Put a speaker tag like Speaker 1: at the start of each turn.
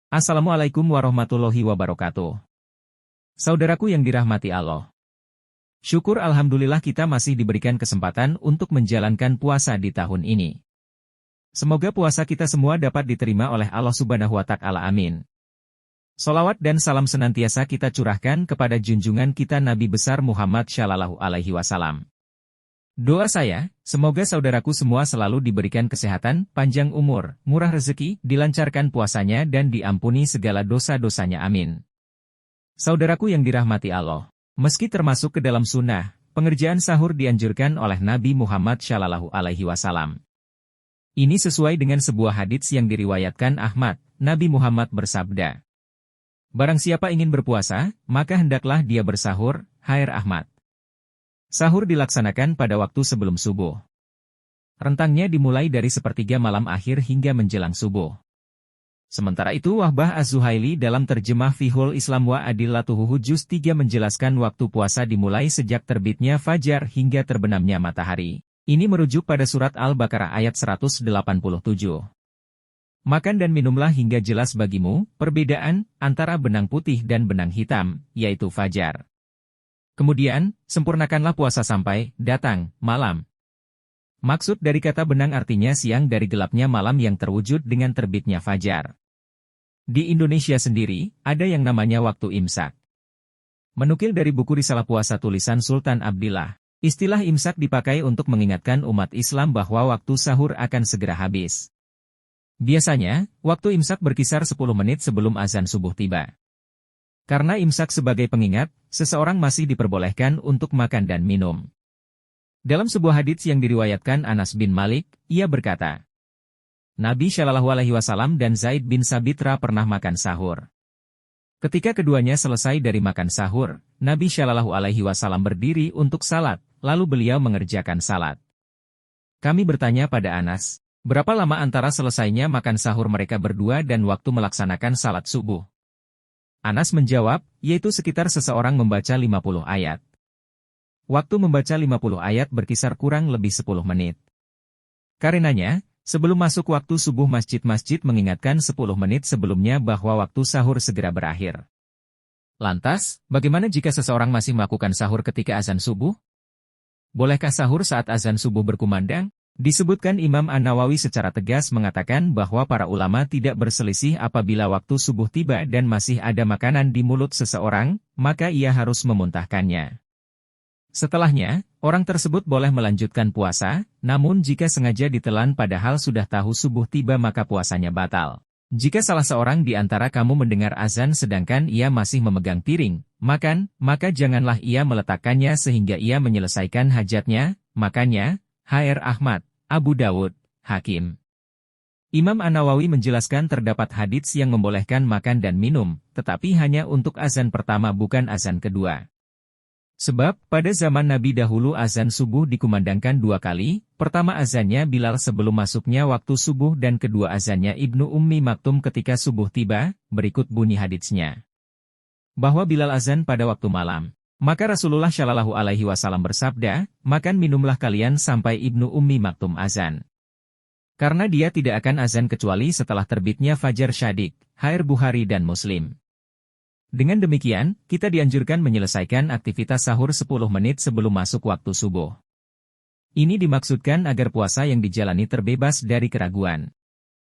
Speaker 1: Assalamualaikum warahmatullahi wabarakatuh. Saudaraku yang dirahmati Allah. Syukur alhamdulillah kita masih diberikan kesempatan untuk menjalankan puasa di tahun ini. Semoga puasa kita semua dapat diterima oleh Allah Subhanahu wa Ta'ala. Amin. Salawat dan salam senantiasa kita curahkan kepada junjungan kita Nabi besar Muhammad Shallallahu Alaihi Wasallam. Doa saya, semoga saudaraku semua selalu diberikan kesehatan, panjang umur, murah rezeki, dilancarkan puasanya dan diampuni segala dosa-dosanya. Amin. Saudaraku yang dirahmati Allah, meski termasuk ke dalam sunnah, pengerjaan sahur dianjurkan oleh Nabi Muhammad Shallallahu Alaihi Wasallam. Ini sesuai dengan sebuah hadits yang diriwayatkan Ahmad. Nabi Muhammad bersabda, "Barang siapa ingin berpuasa, maka hendaklah dia bersahur, hai Ahmad." Sahur dilaksanakan pada waktu sebelum subuh. Rentangnya dimulai dari sepertiga malam akhir hingga menjelang subuh. Sementara itu Wahbah Az-Zuhaili dalam terjemah Fihul Islam wa Adillatuhu Juz 3 menjelaskan waktu puasa dimulai sejak terbitnya fajar hingga terbenamnya matahari. Ini merujuk pada surat Al-Baqarah ayat 187. Makan dan minumlah hingga jelas bagimu perbedaan antara benang putih dan benang hitam, yaitu fajar. Kemudian, sempurnakanlah puasa sampai datang malam. Maksud dari kata benang artinya siang dari gelapnya malam yang terwujud dengan terbitnya fajar. Di Indonesia sendiri, ada yang namanya waktu imsak. Menukil dari buku Risalah Puasa tulisan Sultan Abdillah, istilah imsak dipakai untuk mengingatkan umat Islam bahwa waktu sahur akan segera habis. Biasanya, waktu imsak berkisar 10 menit sebelum azan subuh tiba. Karena imsak sebagai pengingat, seseorang masih diperbolehkan untuk makan dan minum. Dalam sebuah hadits yang diriwayatkan Anas bin Malik, ia berkata, Nabi Shallallahu Alaihi Wasallam dan Zaid bin Sabitra pernah makan sahur. Ketika keduanya selesai dari makan sahur, Nabi Shallallahu Alaihi Wasallam berdiri untuk salat, lalu beliau mengerjakan salat. Kami bertanya pada Anas, berapa lama antara selesainya makan sahur mereka berdua dan waktu melaksanakan salat subuh? Anas menjawab, yaitu sekitar seseorang membaca 50 ayat. Waktu membaca 50 ayat berkisar kurang lebih 10 menit. Karenanya, sebelum masuk waktu subuh masjid-masjid mengingatkan 10 menit sebelumnya bahwa waktu sahur segera berakhir. Lantas, bagaimana jika seseorang masih melakukan sahur ketika azan subuh? Bolehkah sahur saat azan subuh berkumandang? Disebutkan Imam An-Nawawi secara tegas mengatakan bahwa para ulama tidak berselisih apabila waktu subuh tiba dan masih ada makanan di mulut seseorang, maka ia harus memuntahkannya. Setelahnya, orang tersebut boleh melanjutkan puasa, namun jika sengaja ditelan padahal sudah tahu subuh tiba maka puasanya batal. Jika salah seorang di antara kamu mendengar azan sedangkan ia masih memegang piring, makan, maka janganlah ia meletakkannya sehingga ia menyelesaikan hajatnya, makannya, Hr. Ahmad, Abu Dawud, Hakim. Imam An-Nawawi menjelaskan terdapat hadits yang membolehkan makan dan minum, tetapi hanya untuk azan pertama bukan azan kedua. Sebab, pada zaman Nabi dahulu azan subuh dikumandangkan 2 kali, pertama azannya Bilal sebelum masuknya waktu subuh dan kedua azannya Ibnu Ummi Maktum ketika subuh tiba, berikut bunyi haditsnya. Bahwa Bilal azan pada waktu malam. Maka Rasulullah Shallallahu Alaihi Wasallam bersabda, makan minumlah kalian sampai Ibnu Ummi Maktum azan. Karena dia tidak akan azan kecuali setelah terbitnya fajar syadik, Hr. Bukhari dan Muslim. Dengan demikian, kita dianjurkan menyelesaikan aktivitas sahur 10 menit sebelum masuk waktu subuh. Ini dimaksudkan agar puasa yang dijalani terbebas dari keraguan.